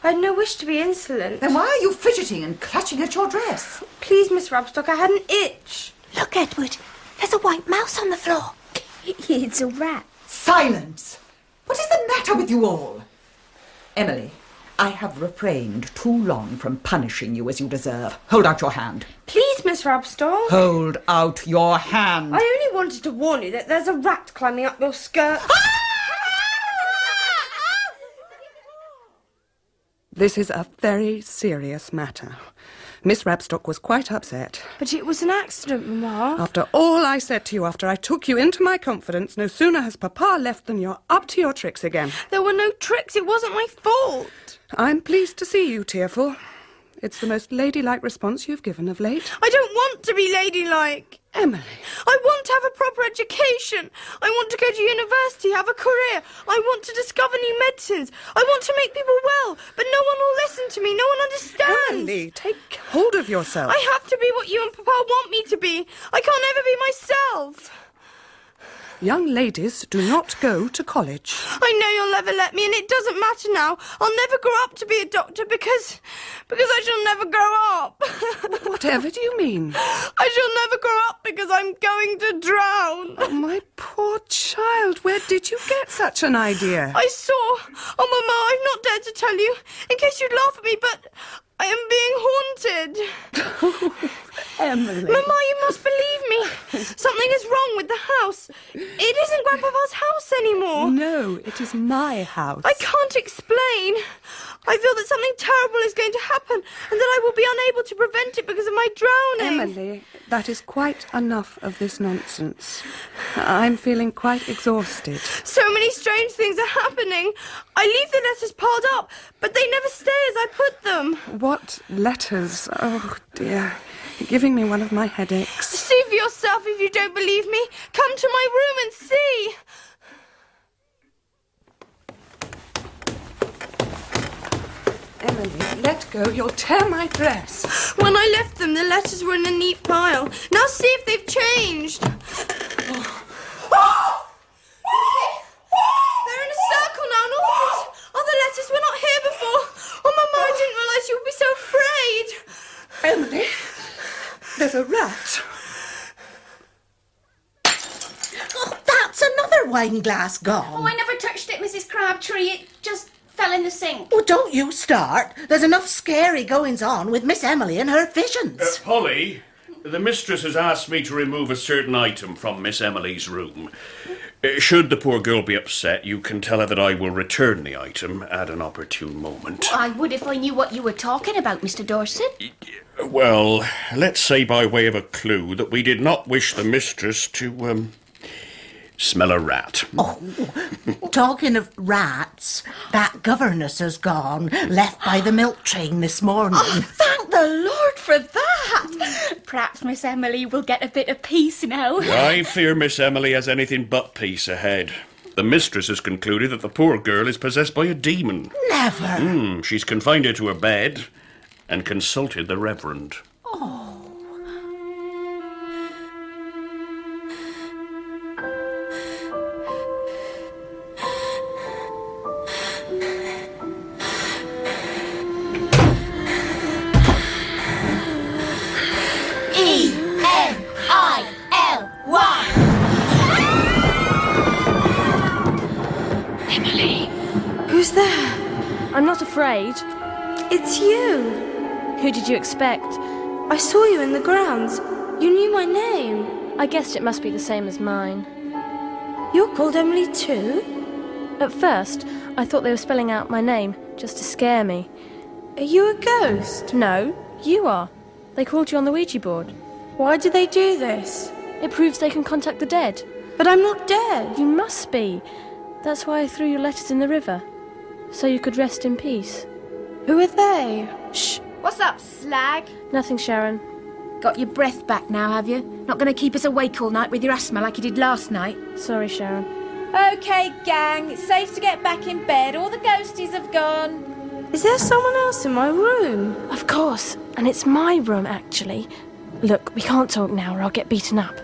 I had no wish to be insolent. Then why are you fidgeting and clutching at your dress? Please, Miss Rabstock, I had an itch. Look, Edward, there's a white mouse on the floor. It's a rat. Silence! What is the matter with you all? Emily, I have refrained too long from punishing you as you deserve. Hold out your hand. Please, Miss Rabstock. Hold out your hand. I only wanted to warn you that there's a rat climbing up your skirt. This is a very serious matter. Miss Rabstock was quite upset. But it was an accident, Mamma. After all I said to you, after I took you into my confidence, no sooner has Papa left than you're up to your tricks again. There were no tricks. It wasn't my fault. I'm pleased to see you, Tearful. It's the most ladylike response you've given of late. I don't want to be ladylike. Emily. I want to have a proper education. I want to go to university, have a career. I want to discover new medicines. I want to make people well, but no one will listen to me. No one understands. Emily, take hold of yourself. I have to be what you and Papa want me to be. I can't ever be myself. Young ladies do not go to college. I know you'll never let me, and it doesn't matter now. I'll never grow up to be a doctor because I shall never grow up. Whatever do you mean? I shall never grow up because I'm going to drown. Oh, my poor child, where did you get such an idea? I saw... Oh, Mama, I've not dared to tell you, in case you'd laugh at me, but I am being haunted. Oh, Emily. Mama, you must believe me. Something is wrong with the house. It isn't Grandpapa's house anymore. No, it is my house. I can't explain. I feel that something terrible is going to happen and that I will be unable to prevent it because of my drowning. Emily, that is quite enough of this nonsense. I'm feeling quite exhausted. So many strange things are happening. I leave the letters piled up, but they never stay as I put them. What letters? Oh, dear. You're giving me one of my headaches. See for yourself if you don't believe me. Come to my room and see. Emily, let go. You'll tear my dress. When I left them, the letters were in a neat pile. Now see if they've changed. They're in a circle now, and all these other letters were not here before. Oh, Mama, I didn't realise you would be so afraid. Emily, there's a rat. Oh, that's another wine glass gone. Oh, I never touched it, Mrs. Crabtree. It just fell in the sink. Oh, don't you start. There's enough scary goings on with Miss Emily and her visions. Polly, the mistress has asked me to remove a certain item from Miss Emily's room. Should the poor girl be upset, you can tell her that I will return the item at an opportune moment. I would if I knew what you were talking about, Mr. Dawson. Well, let's say by way of a clue that we did not wish the mistress to, smell a rat. Oh, talking of rats, that governess has gone, left by the milk train this morning. Oh, thank the Lord for that! Perhaps Miss Emily will get a bit of peace now. I fear Miss Emily has anything but peace ahead. The mistress has concluded that the poor girl is possessed by a demon. Never. She's confined her to her bed and consulted the Reverend. Oh. Who's there? I'm not afraid. It's you. Who did you expect? I saw you in the grounds. You knew my name. I guessed it must be the same as mine. You're called Emily too? At first, I thought they were spelling out my name, just to scare me. Are you a ghost? No, you are. They called you on the Ouija board. Why do they do this? It proves they can contact the dead. But I'm not dead. You must be. That's why I threw your letters in the river. So you could rest in peace. Who are they? Shh. What's up, slag? Nothing, Sharon. Got your breath back now, have you? Not going to keep us awake all night with your asthma like you did last night? Sorry, Sharon. OK, gang, it's safe to get back in bed. All the ghosties have gone. Is there someone else in my room? Of course, and it's my room, actually. Look, we can't talk now or I'll get beaten up.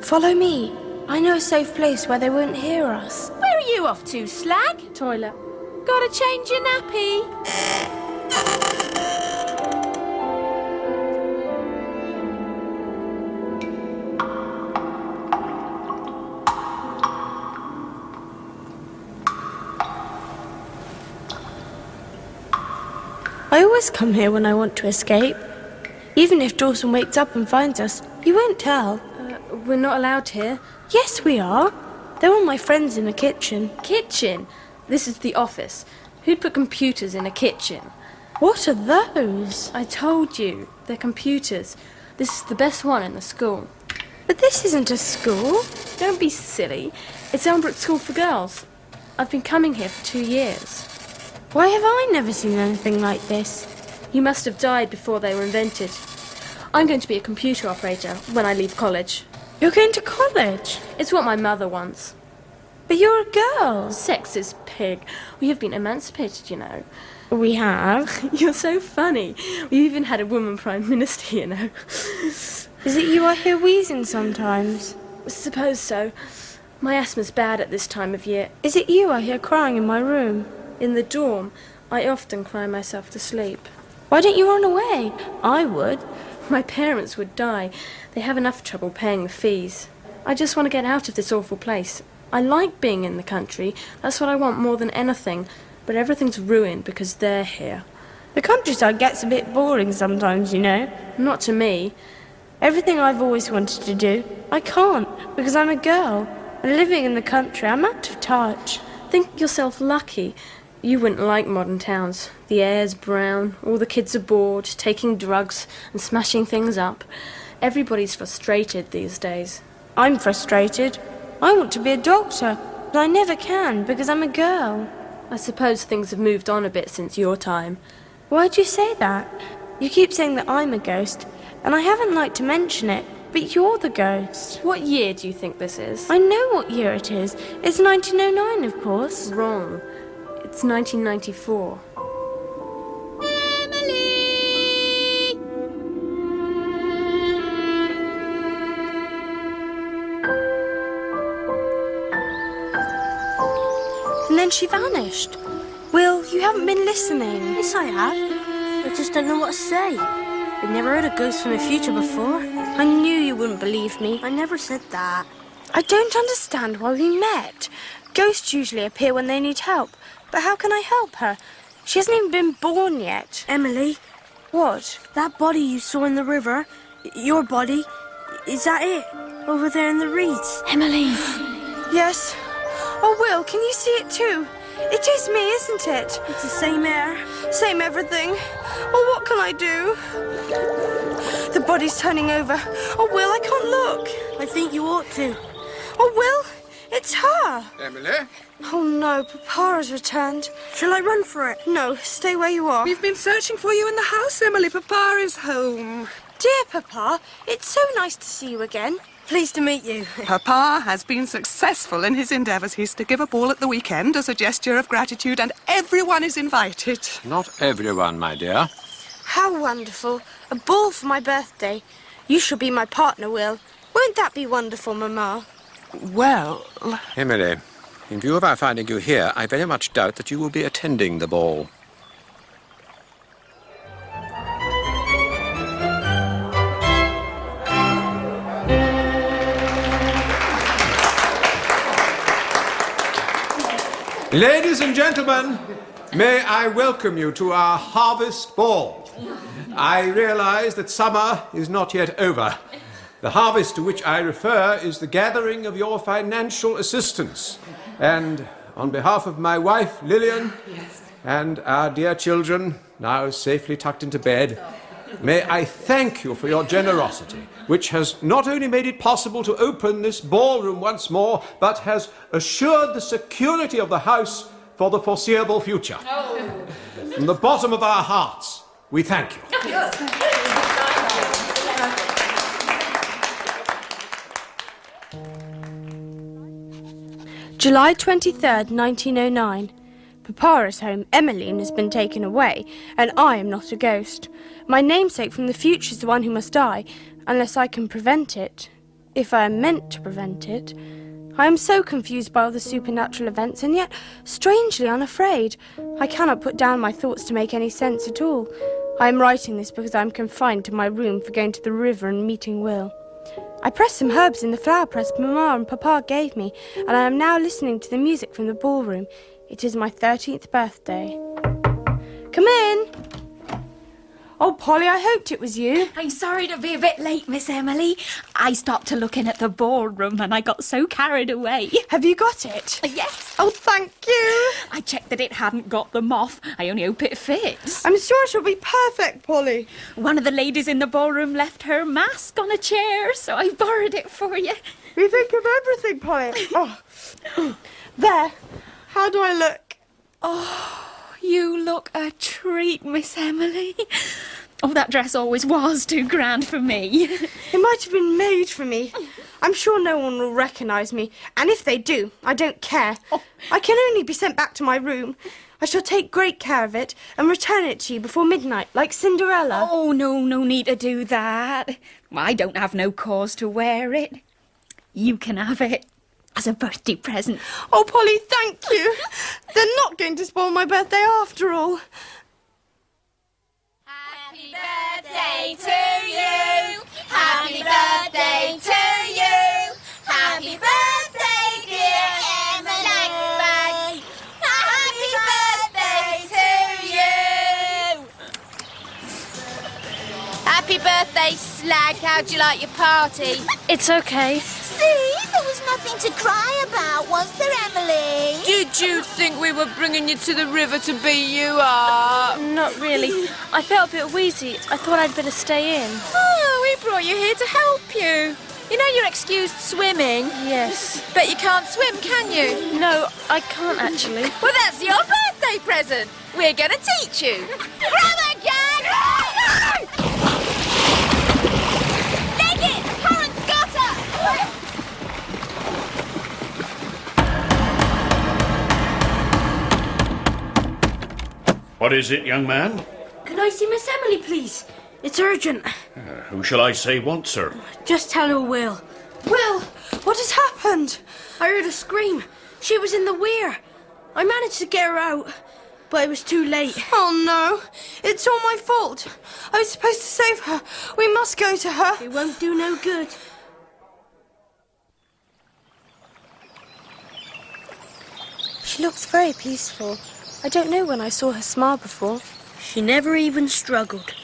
Follow me. I know a safe place where they won't hear us. Where are you off to, slag? Toilet. Gotta change your nappy. I always come here when I want to escape. Even if Dawson wakes up and finds us, he won't tell. We're not allowed here. Yes, we are. They're all my friends in the kitchen. Kitchen? This is the office. Who'd put computers in a kitchen? What are those? I told you. They're computers. This is the best one in the school. But this isn't a school. Don't be silly. It's Elmbrook School for Girls. I've been coming here for 2 years. Why have I never seen anything like this? You must have died before they were invented. I'm going to be a computer operator when I leave college. You're going to college? It's what my mother wants. But you're a girl. Sexist pig. We have been emancipated, you know. We have? You're so funny. We even had a woman prime minister, you know. Is it you I hear wheezing sometimes? Suppose so. My asthma's bad at this time of year. Is it you I hear crying in my room? In the dorm, I often cry myself to sleep. Why don't you run away? I would. My parents would die. They have enough trouble paying the fees. I just want to get out of this awful place. I like being in the country. That's what I want more than anything. But everything's ruined because they're here. The countryside gets a bit boring sometimes, you know. Not to me. Everything I've always wanted to do, I can't because I'm a girl. And living in the country, I'm out of touch. Think yourself lucky. You wouldn't like modern towns. The air's brown, all the kids are bored, taking drugs and smashing things up. Everybody's frustrated these days. I'm frustrated. I want to be a doctor, but I never can because I'm a girl. I suppose things have moved on a bit since your time. Why'd you say that? You keep saying that I'm a ghost, and I haven't liked to mention it, but you're the ghost. What year do you think this is? I know what year it is. It's 1909, of course. Wrong. It's 1994. she vanished. Will, you haven't been listening. Yes, I have. I just don't know what to say. I've never heard a ghost from the future before. I knew you wouldn't believe me. I never said that. I don't understand why we met. Ghosts usually appear when they need help. But how can I help her? She hasn't even been born yet. Emily. What? That body you saw in the river, your body, is that it? Over there in the reeds? Emily. Yes. Oh, Will, can you see it too? It is me, isn't it? It's the same air. Same everything. Oh, what can I do? The body's turning over. Oh, Will, I can't look. I think you ought to. Oh, Will, it's her. Emily? Oh, no, Papa has returned. Shall I run for it? No, stay where you are. We've been searching for you in the house, Emily. Papa is home. Dear Papa, it's so nice to see you again. Pleased to meet you. Papa has been successful in his endeavours. He's to give a ball at the weekend as a gesture of gratitude, and everyone is invited. Not everyone, my dear. How wonderful. A ball for my birthday. You shall be my partner, Will. Won't that be wonderful, Mamma? Well... Emily, in view of our finding you here, I very much doubt that you will be attending the ball. Ladies and gentlemen, may I welcome you to our harvest ball. I realise that summer is not yet over. The harvest to which I refer is the gathering of your financial assistance. And on behalf of my wife, Lillian, and our dear children, now safely tucked into bed, may I thank you for your generosity, which has not only made it possible to open this ballroom once more, but has assured the security of the house for the foreseeable future. Oh. From the bottom of our hearts, we thank you. July 23rd, 1909. Papa is home, Emmeline has been taken away, and I am not a ghost. My namesake from the future is the one who must die, unless I can prevent it, if I am meant to prevent it. I am so confused by all the supernatural events, and yet strangely unafraid. I cannot put down my thoughts to make any sense at all. I am writing this because I am confined to my room for going to the river and meeting Will. I pressed some herbs in the flower press Mamma and Papa gave me, and I am now listening to the music from the ballroom. It is my 13th birthday. Come in. Oh, Polly, I hoped it was you. I'm sorry to be a bit late, Miss Emily. I stopped to look in at the ballroom and I got so carried away. Have you got it? Yes. Oh, thank you. I checked that it hadn't got the moth. I only hope it fits. I'm sure it'll be perfect, Polly. One of the ladies in the ballroom left her mask on a chair, so I borrowed it for you. You think of everything, Polly. Oh. There. How do I look? Oh, you look a treat, Miss Emily. Oh, that dress always was too grand for me. It might have been made for me. I'm sure no one will recognise me, and if they do, I don't care. I can only be sent back to my room. I shall take great care of it and return it to you before midnight, like Cinderella. Oh, no need to do that. I don't have no cause to wear it. You can have it. As a birthday present. Oh, Polly, thank you. They're not going to spoil my birthday after all. Happy birthday to you. Happy birthday to you. Happy birthday, dear Emily. Happy birthday to you. Happy birthday, Slag. How'd you like your party? It's okay. See, there was nothing to cry about, was there, Emily? Did you think we were bringing you to the river to beat you up? Not really. I felt a bit wheezy. I thought I'd better stay in. Oh, we brought you here to help you. You know you're excused swimming. Yes. Bet you can't swim, can you? No, I can't actually. Well, that's your birthday present. We're going to teach you. Grab her, gang! No! Leg it! The current's got her! What is it, young man? Can I see Miss Emily, please? It's urgent. Who shall I say wants her? Just tell her Will. Will, what has happened? I heard a scream. She was in the weir. I managed to get her out, but it was too late. Oh no, it's all my fault. I was supposed to save her. We must go to her. It won't do no good. She looks very peaceful. I don't know when I saw her smile before. She never even struggled.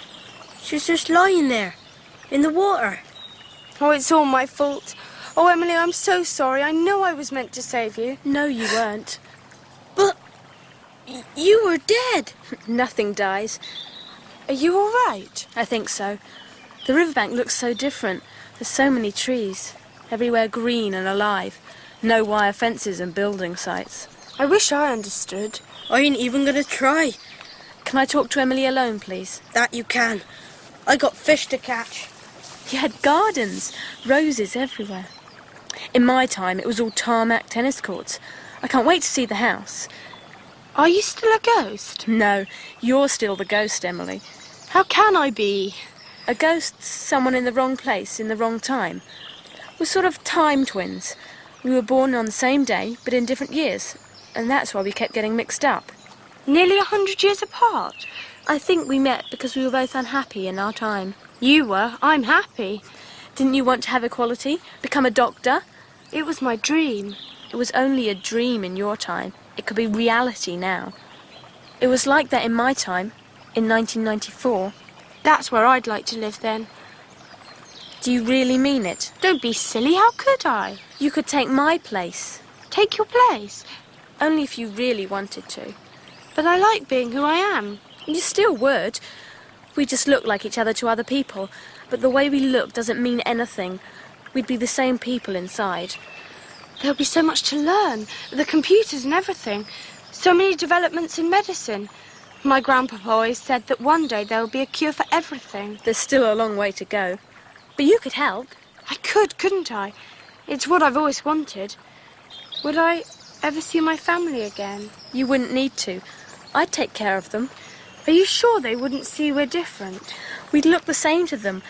She's just lying there, in the water. Oh, it's all my fault. Oh, Emily, I'm so sorry. I know I was meant to save you. No, you weren't. But you were dead. Nothing dies. Are you all right? I think so. The riverbank looks so different. There's so many trees, everywhere green and alive. No wire fences and building sites. I wish I understood. I ain't even gonna try. Can I talk to Emily alone, please? That you can. I got fish to catch. You had gardens, roses everywhere. In my time, it was all tarmac tennis courts. I can't wait to see the house. Are you still a ghost? No, you're still the ghost, Emily. How can I be? A ghost's someone in the wrong place, in the wrong time. We're sort of time twins. We were born on the same day, but in different years. And that's why we kept getting mixed up. Nearly 100 years apart? I think we met because we were both unhappy in our time. You were. I'm happy. Didn't you want to have equality? Become a doctor? It was my dream. It was only a dream in your time. It could be reality now. It was like that in my time, in 1994. That's where I'd like to live then. Do you really mean it? Don't be silly. How could I? You could take my place. Take your place? Only if you really wanted to. But I like being who I am. You still would. We just look like each other to other people, but the way we look doesn't mean anything. We'd be the same people inside. There'll be so much to learn. The computers and everything. So many developments in medicine. My grandpapa always said that one day there'll be a cure for everything. There's still a long way to go. But you could help. I could, couldn't I? It's what I've always wanted. Would I ever see my family again? You wouldn't need to. I'd take care of them. Are you sure they wouldn't see we're different? We'd look the same to them.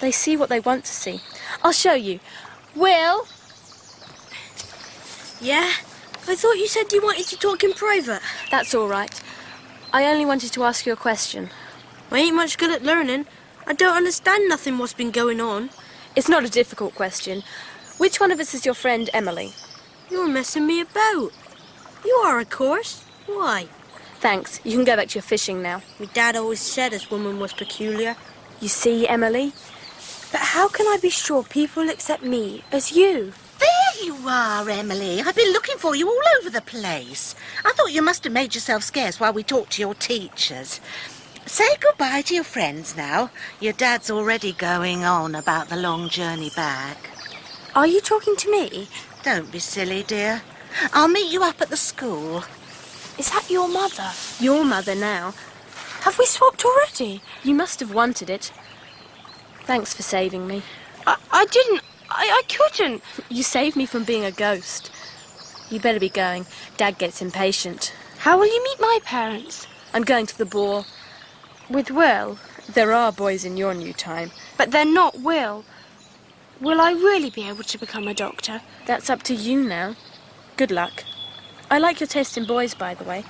They see what they want to see. I'll show you. Will? Yeah? I thought you said you wanted to talk in private. That's all right. I only wanted to ask you a question. I ain't much good at learning. I don't understand nothing what's been going on. It's not a difficult question. Which one of us is your friend Emily? You're messing me about. You are, of course. Why? Thanks. You can go back to your fishing now. My dad always said this woman was peculiar. You see, Emily? But how can I be sure people accept me as you? There you are, Emily. I've been looking for you all over the place. I thought you must have made yourself scarce while we talked to your teachers. Say goodbye to your friends now. Your dad's already going on about the long journey back. Are you talking to me? Don't be silly, dear. I'll meet you up at the school. Is that your mother? Your mother now. Have we swapped already? You must have wanted it. Thanks for saving me. I didn't. I couldn't. You saved me from being a ghost. You'd better be going. Dad gets impatient. How will you meet my parents? I'm going to the ball. With Will? There are boys in your new time. But they're not Will. Will I really be able to become a doctor? That's up to you now. Good luck. I like your taste in boys, by the way.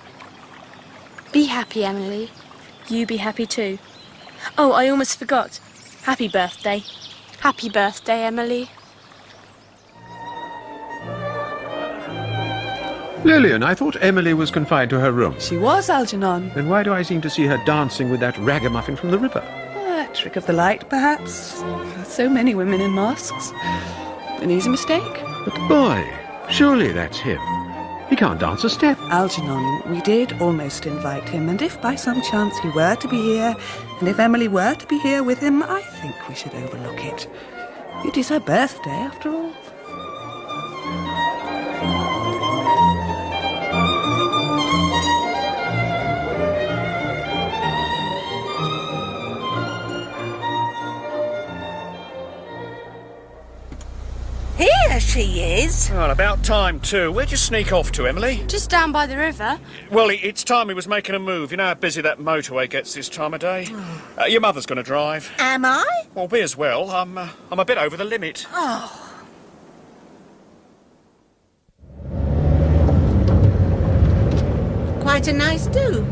Be happy, Emily. You be happy too. Oh, I almost forgot. Happy birthday. Happy birthday, Emily. Lillian, I thought Emily was confined to her room. She was, Algernon. Then why do I seem to see her dancing with that ragamuffin from the river? A trick of the light, perhaps. So many women in masks. An easy mistake. But the boy, surely that's him. He can't dance a step. Algernon, we did almost invite him, and if by some chance he were to be here, and if Emily were to be here with him, I think we should overlook it. It is her birthday, after all. Here she is. Well, about time too. Where'd you sneak off to, Emily? Just down by the river. Well, it's time he was making a move. You know how busy that motorway gets this time of day. Your mother's going to drive. Am I? Well, be as well. I'm a bit over the limit. Oh. quite a nice do.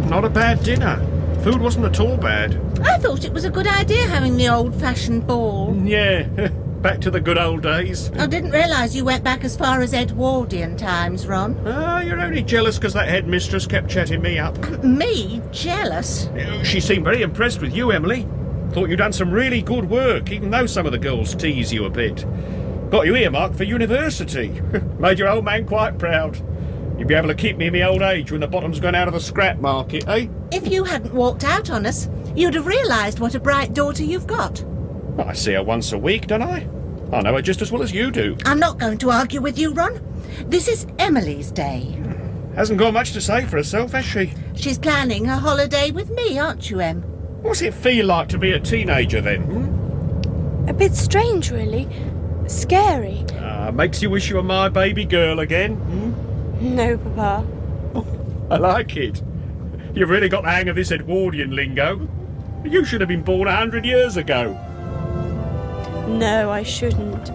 Not a bad dinner. Food wasn't at all bad. I thought it was a good idea having the old-fashioned ball. Yeah, back to the good old days. I didn't realise you went back as far as Edwardian times, Ron. You're only jealous because that headmistress kept chatting me up. Me? Jealous? She seemed very impressed with you, Emily. Thought you'd done some really good work, even though some of the girls tease you a bit. Got you earmarked for university. Made your old man quite proud. You'd be able to keep me in my old age when the bottom's gone out of the scrap market, eh? If you hadn't walked out on us, you'd have realised what a bright daughter you've got. I see her once a week, don't I? I know her just as well as you do. I'm not going to argue with you, Ron. This is Emily's day. Hasn't got much to say for herself, has she? She's planning her holiday with me, aren't you, Em? What's it feel like to be a teenager, then? A bit strange, really. Scary. Makes you wish you were my baby girl again? No, Papa. I like it. You've really got the hang of this Edwardian lingo. You should have been born 100 years ago. No, I shouldn't.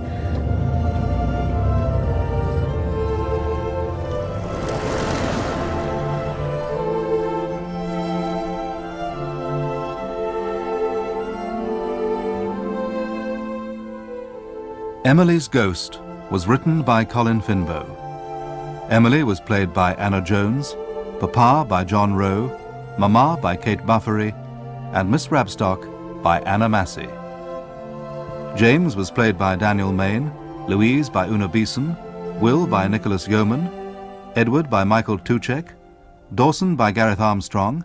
Emily's Ghost was written by Colin Finbow. Emily was played by Anna Jones, Papa by John Rowe, Mama by Kate Buffery, and Miss Rabstock by Anna Massey. James was played by Daniel Main, Louise by Oona Beeson, Will by Nicholas Yeoman, Edward by Michael Tucek, Dawson by Gareth Armstrong,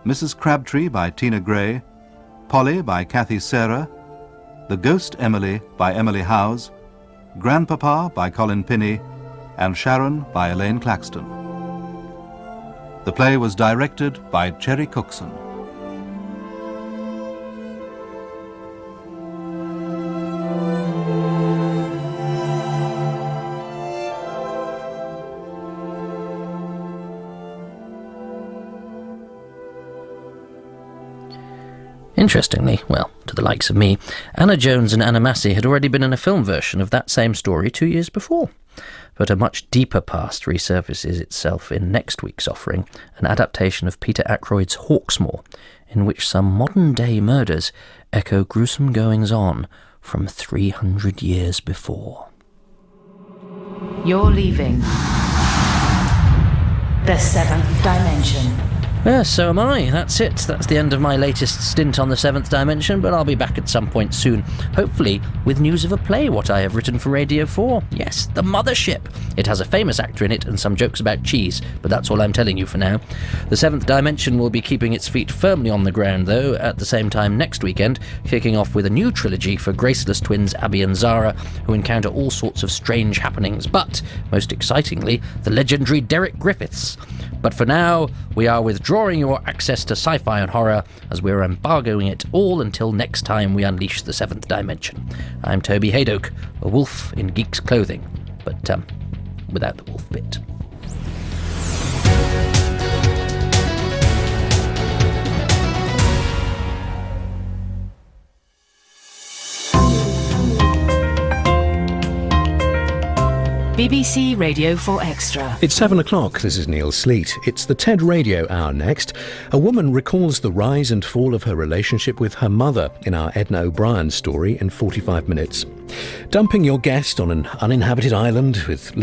Mrs. Crabtree by Tina Gray, Polly by Cathy Sara, The Ghost Emily by Emily Howes, Grandpapa by Colin Pinney, and Sharon by Elaine Claxton. The play was directed by Cherry Cookson. Interestingly, well, to the likes of me, Anna Jones and Anna Massey had already been in a film version of that same story 2 years before. But a much deeper past resurfaces itself in next week's offering, an adaptation of Peter Ackroyd's Hawksmoor, in which some modern-day murders echo gruesome goings-on from 300 years before. You're leaving the seventh dimension. Yes, so am I. That's it. That's the end of my latest stint on the seventh dimension, but I'll be back at some point soon, hopefully with news of a play what I have written for Radio 4. Yes, The Mothership. It has a famous actor in it and some jokes about cheese, but that's all I'm telling you for now. The seventh dimension will be keeping its feet firmly on the ground, though, at the same time next weekend, kicking off with a new trilogy for graceless twins Abby and Sara, who encounter all sorts of strange happenings, but, most excitingly, the legendary Derek Griffiths. But for now, we are withdrawing your access to sci-fi and horror, as we're embargoing it all until next time we unleash the seventh dimension. I'm Toby Haydoke, a wolf in geek's clothing, but without the wolf bit. BBC Radio 4 Extra. It's 7 o'clock. This is Neil Sleet. It's the TED Radio Hour next. A woman recalls the rise and fall of her relationship with her mother in our Edna O'Brien story in 45 minutes. Dumping your guest on an uninhabited island with